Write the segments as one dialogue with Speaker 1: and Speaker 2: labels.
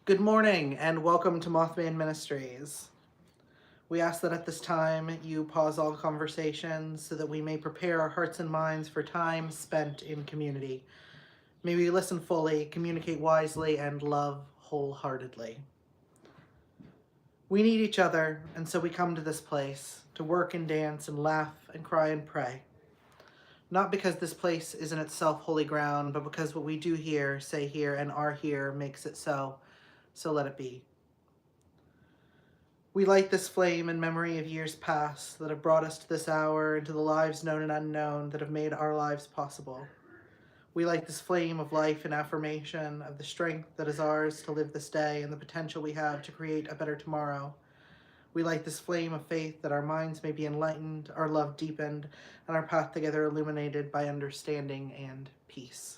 Speaker 1: Good morning and welcome to Mothman Ministries. We ask that at this time you pause all conversations so that we may prepare our hearts and minds for time spent in community. May we listen fully, communicate wisely, and love wholeheartedly. We need each other, and so we come to this place to work and dance and laugh and cry and pray. Not because this place is in itself holy ground, but because what we do here, say here, and are here makes it so. So let it be. We light this flame in memory of years past that have brought us to this hour and to the lives known and unknown that have made our lives possible. We light this flame of life and affirmation of the strength that is ours to live this day and the potential we have to create a better tomorrow. We light this flame of faith that our minds may be enlightened, our love deepened, and our path together illuminated by understanding and peace.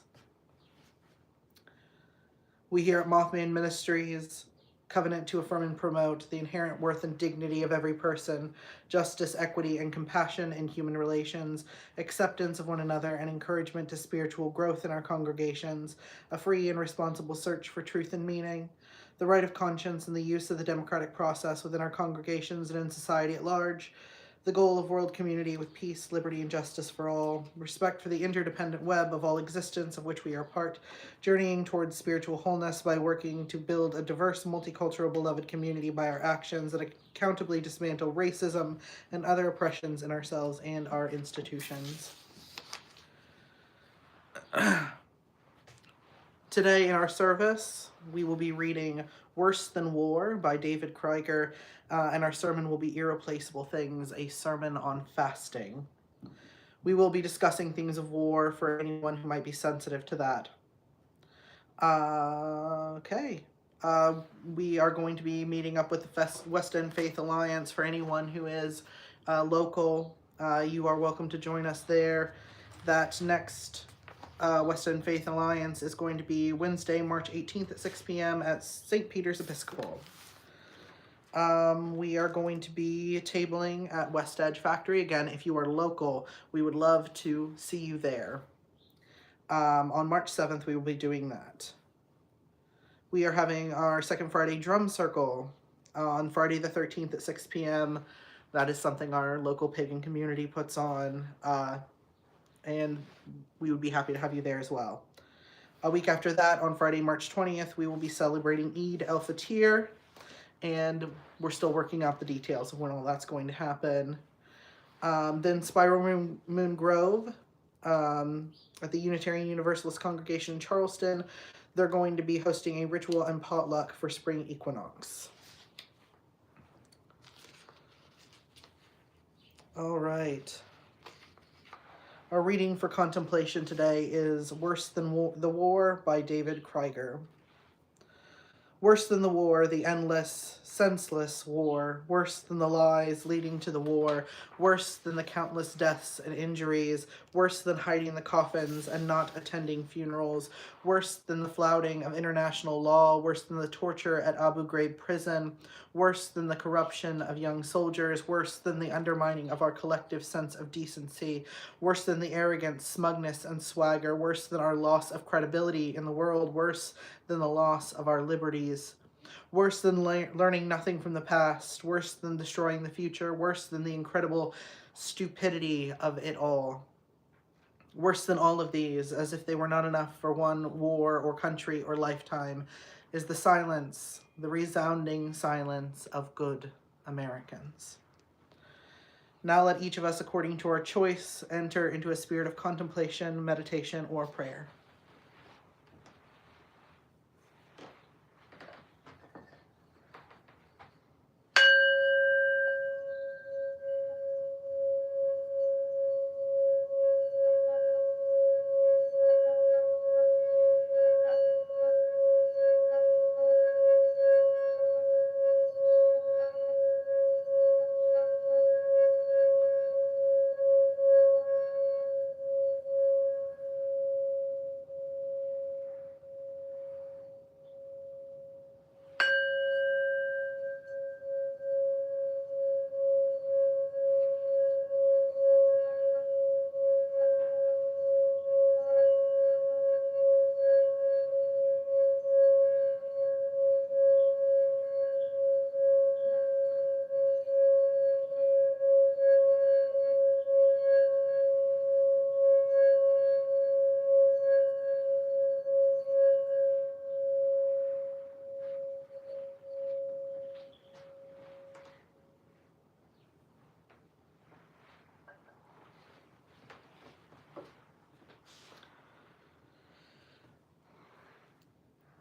Speaker 1: We here at Mothman Ministries covenant to affirm and promote the inherent worth and dignity of every person, justice, equity, and compassion in human relations, acceptance of one another, and encouragement to spiritual growth in our congregations, a free and responsible search for truth and meaning, the right of conscience and the use of the democratic process within our congregations and in society at large, the goal of world community with peace, liberty, and justice for all, respect for the interdependent web of all existence of which we are part, journeying towards spiritual wholeness by working to build a diverse, multicultural, beloved community by our actions that accountably dismantle racism and other oppressions in ourselves and our institutions. Today in our service, we will be reading Worse Than War by David Krieger, and our sermon will be Irreplaceable Things, a sermon on fasting. We will be discussing things of war for anyone who might be sensitive to that. Okay. We are going to be meeting up with the West End Faith Alliance for anyone who is local. You are welcome to join us there. That next West End Faith Alliance is going to be Wednesday, March 18th at 6 p.m. at St. Peter's Episcopal. We are going to be tabling at West Edge Factory. Again, if you are local, we would love to see you there. On March 7th, we will be doing that. We are having our second Friday drum circle on Friday the 13th at 6 p.m. That is something our local pagan community puts on, and we would be happy to have you there as well. A week after that, on Friday, March 20th, we will be celebrating Eid el-Fitr, and we're still working out the details of when all that's going to happen. Then Spiral Moon Grove at the Unitarian Universalist Congregation in Charleston, they're going to be hosting a ritual and potluck for spring equinox. All right. Our reading for contemplation today is Worse Than the War by David Krieger. Worse than the war, the endless, senseless war, worse than the lies leading to the war, worse than the countless deaths and injuries, worse than hiding the coffins and not attending funerals, worse than the flouting of international law, worse than the torture at Abu Ghraib prison, worse than the corruption of young soldiers, worse than the undermining of our collective sense of decency, worse than the arrogance, smugness, and swagger, worse than our loss of credibility in the world, worse than the loss of our liberties, worse than learning nothing from the past, worse than destroying the future, worse than the incredible stupidity of it all. Worse than all of these, as if they were not enough for one war or country or lifetime, is the silence, the resounding silence of good Americans. Now let each of us, according to our choice, enter into a spirit of contemplation, meditation, or prayer.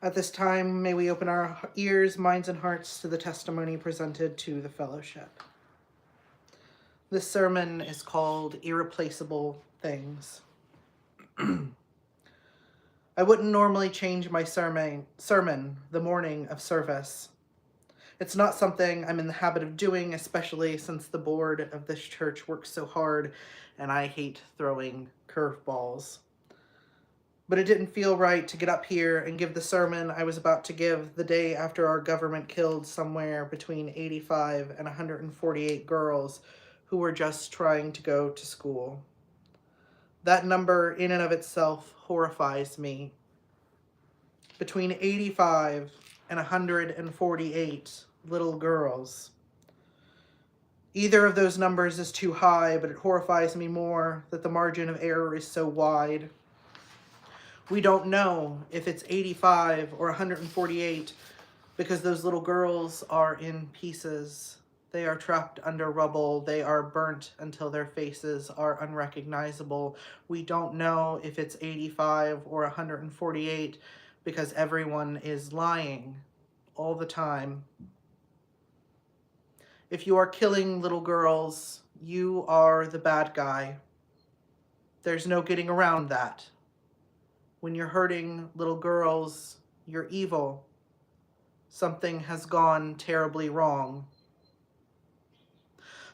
Speaker 1: At this time, may we open our ears, minds, and hearts to the testimony presented to the fellowship. This sermon is called Irreplaceable Things. I wouldn't normally change my sermon the morning of service. It's not something I'm in the habit of doing, especially since the board of this church works so hard and I hate throwing curveballs. But it didn't feel right to get up here and give the sermon I was about to give the day after our government killed somewhere between 85 and 148 girls who were just trying to go to school. That number in and of itself horrifies me. Between 85 and 148 little girls. Either of those numbers is too high, but it horrifies me more that the margin of error is so wide. We don't know if it's 85 or 148 because those little girls are in pieces. They are trapped under rubble. They are burnt until their faces are unrecognizable. We don't know if it's 85 or 148 because everyone is lying all the time. If you are killing little girls, you are the bad guy. There's no getting around that. When you're hurting little girls, you're evil. Something has gone terribly wrong.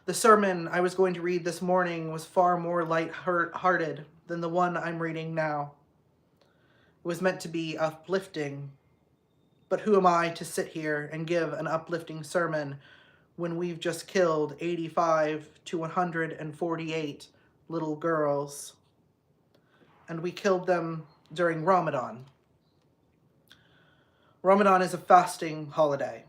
Speaker 1: The sermon I was going to read this morning was far more light-hearted than the one I'm reading now. It was meant to be uplifting. But who am I to sit here and give an uplifting sermon when we've just killed 85 to 148 little girls? And we killed them during Ramadan. Ramadan is a fasting holiday.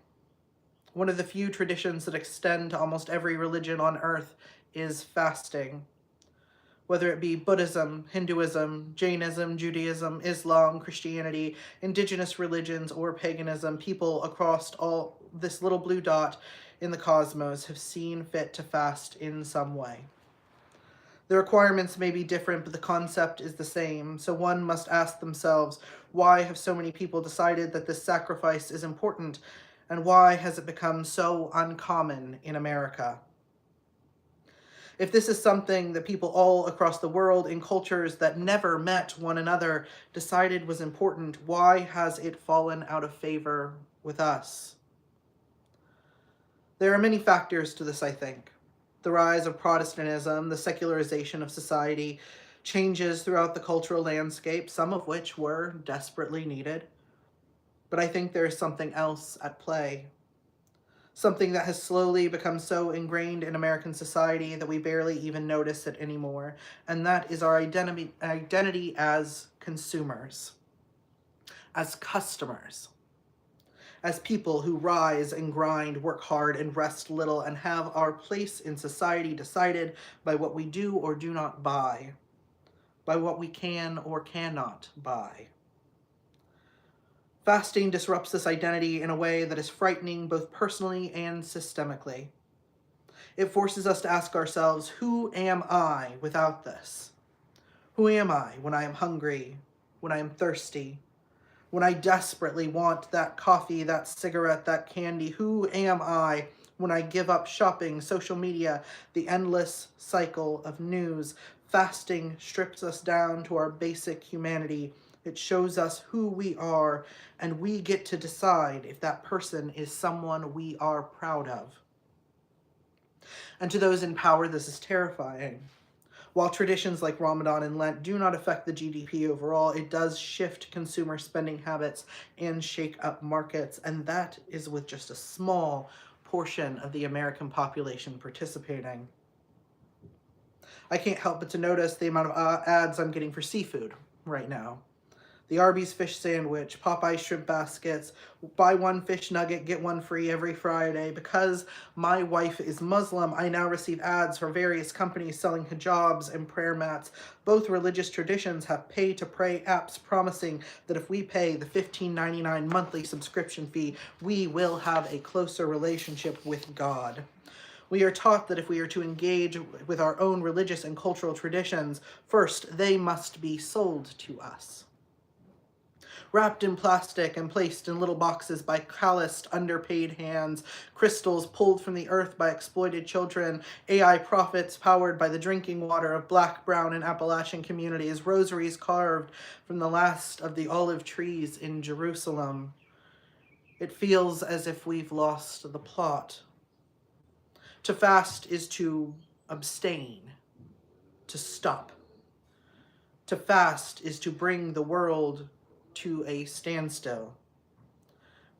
Speaker 1: One of the few traditions that extend to almost every religion on earth is fasting. Whether it be Buddhism, Hinduism, Jainism, Judaism, Islam, Christianity, indigenous religions, or paganism, people across all this little blue dot in the cosmos have seen fit to fast in some way. The requirements may be different, but the concept is the same. So one must ask themselves, why have so many people decided that this sacrifice is important, and why has it become so uncommon in America? If this is something that people all across the world in cultures that never met one another decided was important, why has it fallen out of favor with us? There are many factors to this, I think. The rise of Protestantism, the secularization of society, changes throughout the cultural landscape, some of which were desperately needed. But I think there is something else at play. Something that has slowly become so ingrained in American society that we barely even notice it anymore. And that is our identity as consumers, as customers, as people who rise and grind, work hard, and rest little, and have our place in society decided by what we do or do not buy, by what we can or cannot buy. Fasting disrupts this identity in a way that is frightening both personally and systemically. It forces us to ask ourselves, who am I without this? Who am I when I am hungry, when I am thirsty, when I desperately want that coffee, that cigarette, that candy? Who am I when I give up shopping, social media, the endless cycle of news? Fasting strips us down to our basic humanity. It shows us who we are, and we get to decide if that person is someone we are proud of. And to those in power, this is terrifying. While traditions like Ramadan and Lent do not affect the GDP overall, it does shift consumer spending habits and shake up markets, and that is with just a small portion of the American population participating. I can't help but to notice the amount of ads I'm getting for seafood right now. The Arby's fish sandwich, Popeye shrimp baskets, buy one fish nugget, get one free every Friday. Because my wife is Muslim, I now receive ads for various companies selling hijabs and prayer mats. Both religious traditions have pay-to-pray apps promising that if we pay the $15.99 monthly subscription fee, we will have a closer relationship with God. We are taught that if we are to engage with our own religious and cultural traditions, first, they must be sold to us. wrapped in plastic and placed in little boxes by calloused, underpaid hands, crystals pulled from the earth by exploited children, AI profits powered by the drinking water of Black, Brown, and Appalachian communities, rosaries carved from the last of the olive trees in Jerusalem. It feels as if we've lost the plot. To fast is to abstain, to stop. To fast is to bring the world to a standstill.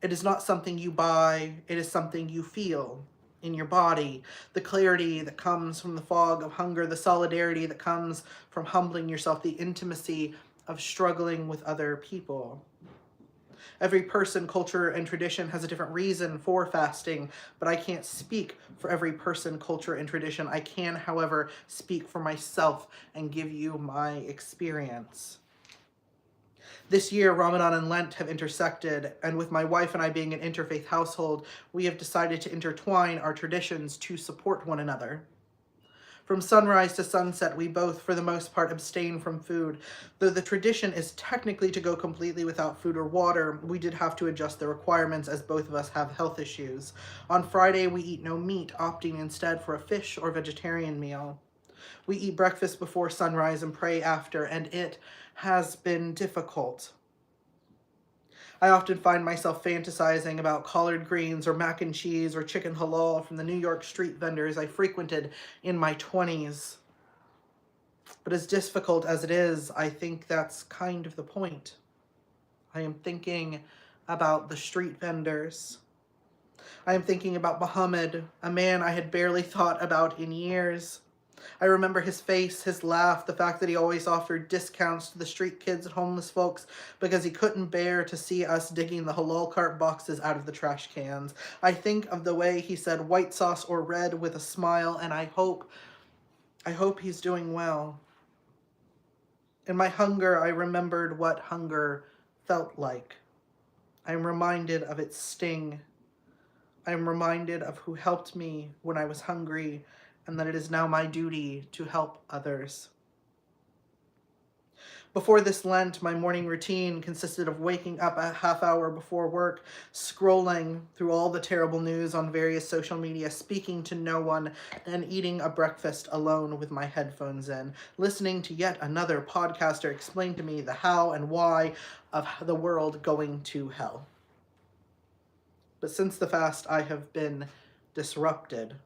Speaker 1: It is not something you buy, it is something you feel in your body. The clarity that comes from the fog of hunger, the solidarity that comes from humbling yourself, the intimacy of struggling with other people. Every person, culture, and tradition has a different reason for fasting, but I can't speak for every person, culture, and tradition. I can, however, speak for myself and give you my experience. This year, Ramadan and Lent have intersected, and with my wife and I being an interfaith household, we have decided to intertwine our traditions to support one another. From sunrise to sunset, we both, for the most part, abstain from food. Though the tradition is technically to go completely without food or water, we did have to adjust the requirements as both of us have health issues. On Friday, we eat no meat, opting instead for a fish or vegetarian meal. We eat breakfast before sunrise and pray after, and it has been difficult. I often find myself fantasizing about collard greens or mac and cheese or chicken halal from the New York street vendors I frequented in my 20s. But as difficult as it is, I think that's kind of the point. I am thinking about the street vendors. I am thinking about Muhammad, a man I had barely thought about in years. I remember his face, his laugh, the fact that he always offered discounts to the street kids and homeless folks because he couldn't bear to see us digging the halal cart boxes out of the trash cans. I think of the way he said white sauce or red with a smile, and I hope he's doing well. In my hunger, I remembered what hunger felt like. I am reminded of its sting. I am reminded of who helped me when I was hungry, and that it is now my duty to help others. Before this Lent, my morning routine consisted of waking up a half hour before work, scrolling through all the terrible news on various social media, speaking to no one, and eating a breakfast alone with my headphones in, listening to yet another podcaster explain to me the how and why of the world going to hell. But since the fast, I have been disrupted.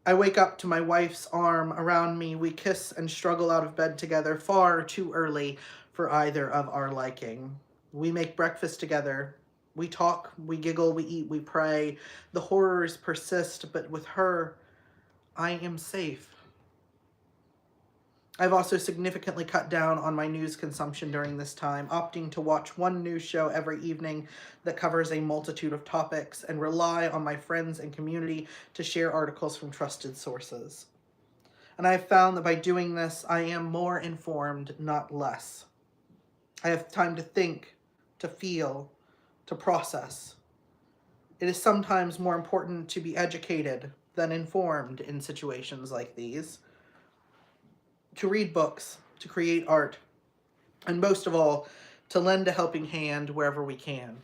Speaker 1: I wake up to my wife's arm around me. We kiss and struggle out of bed together, far too early for either of our liking. We make breakfast together. We talk, we giggle, we eat, we pray. The horrors persist, but with her, I am safe. I've also significantly cut down on my news consumption during this time, opting to watch one news show every evening that covers a multitude of topics and rely on my friends and community to share articles from trusted sources. And I have found that by doing this, I am more informed, not less. I have time to think, to feel, to process. It is sometimes more important to be educated than informed in situations like these. To read books, to create art, and most of all, to lend a helping hand wherever we can.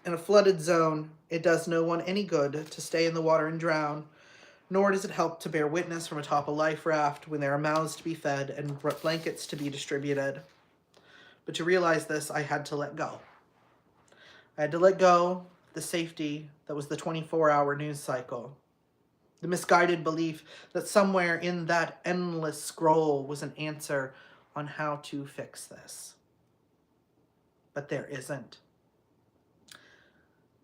Speaker 1: In a flooded zone, it does no one any good to stay in the water and drown, nor does it help to bear witness from atop a life raft when there are mouths to be fed and blankets to be distributed. But to realize this, I had to let go. I had to let go the safety that was the 24-hour news cycle. The misguided belief that somewhere in that endless scroll was an answer on how to fix this. But there isn't.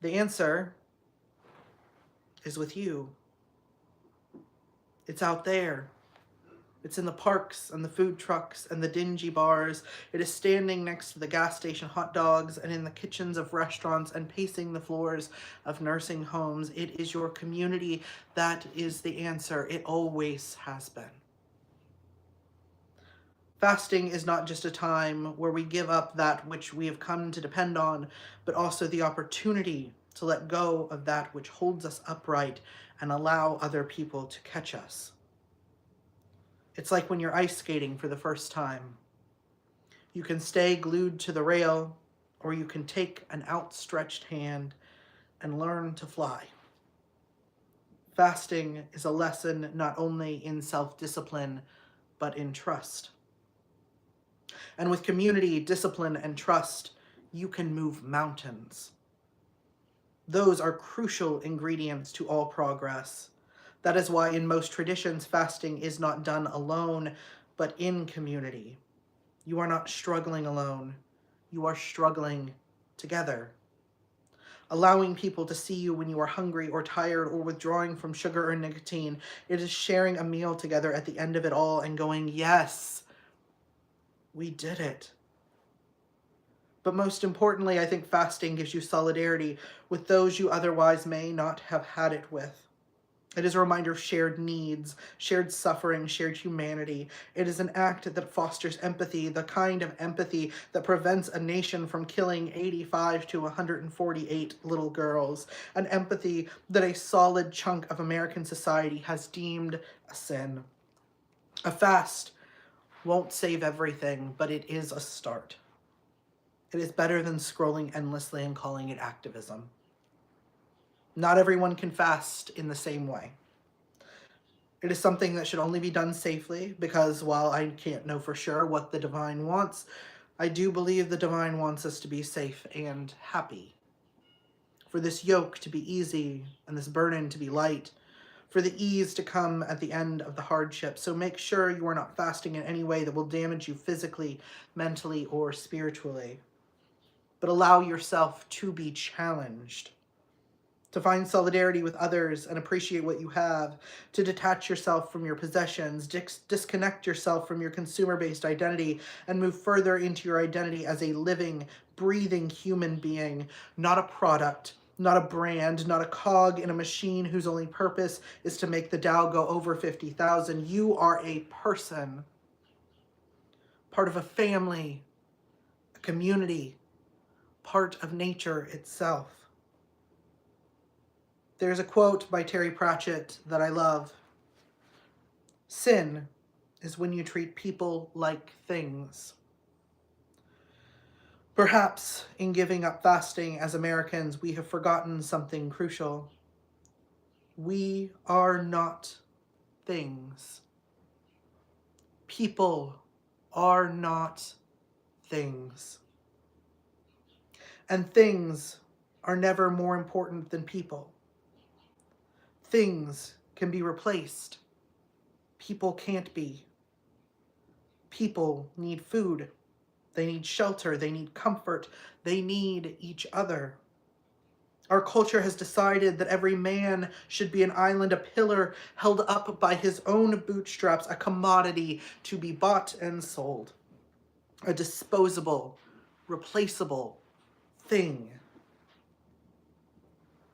Speaker 1: The answer is with you. It's out there. It's in the parks and the food trucks and the dingy bars. It is standing next to the gas station hot dogs and in the kitchens of restaurants and pacing the floors of nursing homes. It is your community that is the answer. It always has been. Fasting is not just a time where we give up that which we have come to depend on, but also the opportunity to let go of that which holds us upright and allow other people to catch us. It's like when you're ice skating for the first time. You can stay glued to the rail, or you can take an outstretched hand and learn to fly. Fasting is a lesson not only in self-discipline, but in trust. And with community, discipline, and trust, you can move mountains. Those are crucial ingredients to all progress. That is why in most traditions, fasting is not done alone, but in community. You are not struggling alone. You are struggling together. Allowing people to see you when you are hungry or tired or withdrawing from sugar or nicotine. It is sharing a meal together at the end of it all and going, yes, we did it. But most importantly, I think fasting gives you solidarity with those you otherwise may not have had it with. It is a reminder of shared needs, shared suffering, shared humanity. It is an act that fosters empathy, the kind of empathy that prevents a nation from killing 85 to 148 little girls, an empathy that a solid chunk of American society has deemed a sin. A fast won't save everything, but it is a start. It is better than scrolling endlessly and calling it activism. Not everyone can fast in the same way. It is something that should only be done safely, because while I can't know for sure what the divine wants, I do believe the divine wants us to be safe and happy. For this yoke to be easy and this burden to be light, for the ease to come at the end of the hardship. So make sure you are not fasting in any way that will damage you physically, mentally, or spiritually. But allow yourself to be challenged, to find solidarity with others and appreciate what you have, to detach yourself from your possessions, disconnect yourself from your consumer-based identity, and move further into your identity as a living, breathing human being, not a product, not a brand, not a cog in a machine whose only purpose is to make the Dow go over 50,000. You are a person, part of a family, a community, part of nature itself. There's a quote by Terry Pratchett that I love. Sin is when you treat people like things. Perhaps in giving up fasting as Americans, we have forgotten something crucial. We are not things. People are not things. And things are never more important than people. Things can be replaced. People can't be. People need food. They need shelter. They need comfort. They need each other. Our culture has decided that every man should be an island, a pillar held up by his own bootstraps, a commodity to be bought and sold, a disposable, replaceable thing.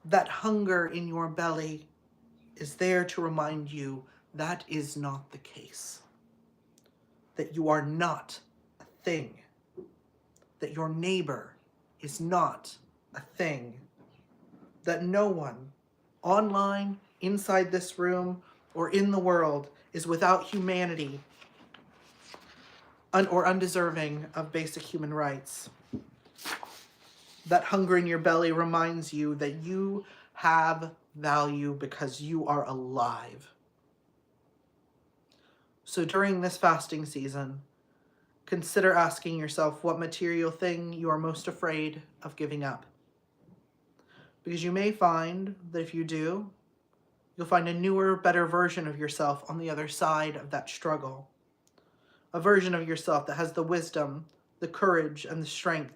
Speaker 1: That hunger in your belly is there to remind you that is not the case. That you are not a thing. That your neighbor is not a thing. That no one, online, inside this room, or in the world, is without humanity or undeserving of basic human rights. That hunger in your belly reminds you that you have value because you are alive. So during this fasting season, consider asking yourself what material thing you are most afraid of giving up. Because you may find that if you do, you'll find a newer, better version of yourself on the other side of that struggle. A version of yourself that has the wisdom, the courage, and the strength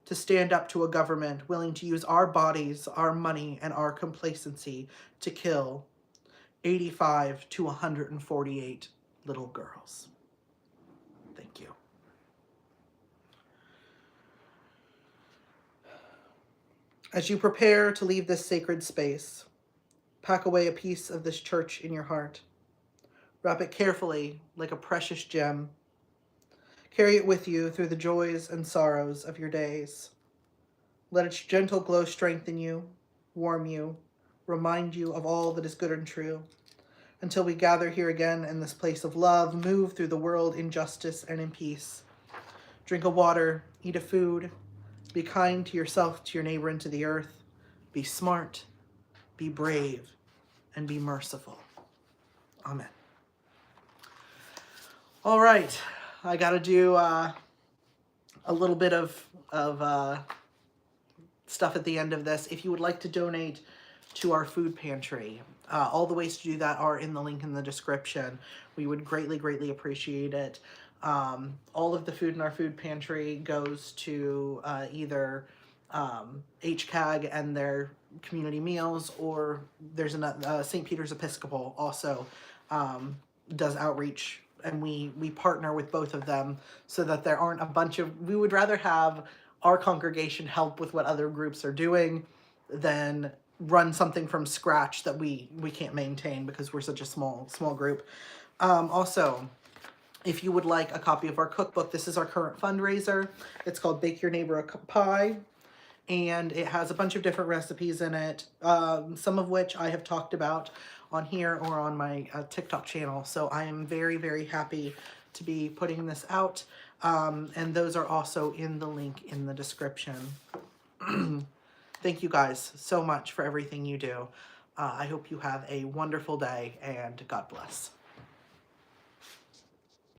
Speaker 1: to stand up to a government willing to use our bodies, our money, and our complacency to kill 85 to 148 little girls. Thank you. As you prepare to leave this sacred space, pack away a piece of this church in your heart. Wrap it carefully like a precious gem. Carry it with you through the joys and sorrows of your days. Let its gentle glow strengthen you, warm you, remind you of all that is good and true, until we gather here again in this place of love, move through the world in justice and in peace. Drink a water, eat a food, be kind to yourself, to your neighbor, and to the earth. Be smart, be brave, and be merciful. Amen. All right, I got to do a little bit of stuff at the end of this. If you would like to donate to our food pantry, all the ways to do that are in the link in the description. We would greatly, greatly appreciate it. All of the food in our food pantry goes to either HCAG and their community meals, or there's another St. Peter's Episcopal also does outreach, and we partner with both of them so that there aren't a bunch of, we would rather have our congregation help with what other groups are doing than run something from scratch that we can't maintain because we're such a small group. Also, if you would like a copy of our cookbook, this is our current fundraiser. It's called Bake Your Neighbor a Pie, and it has a bunch of different recipes in it, some of which I have talked about on here or on my TikTok channel. So I am very, very happy to be putting this out. And those are also in the link in the description. Thank you guys so much for everything you do. I hope you have a wonderful day, and God bless.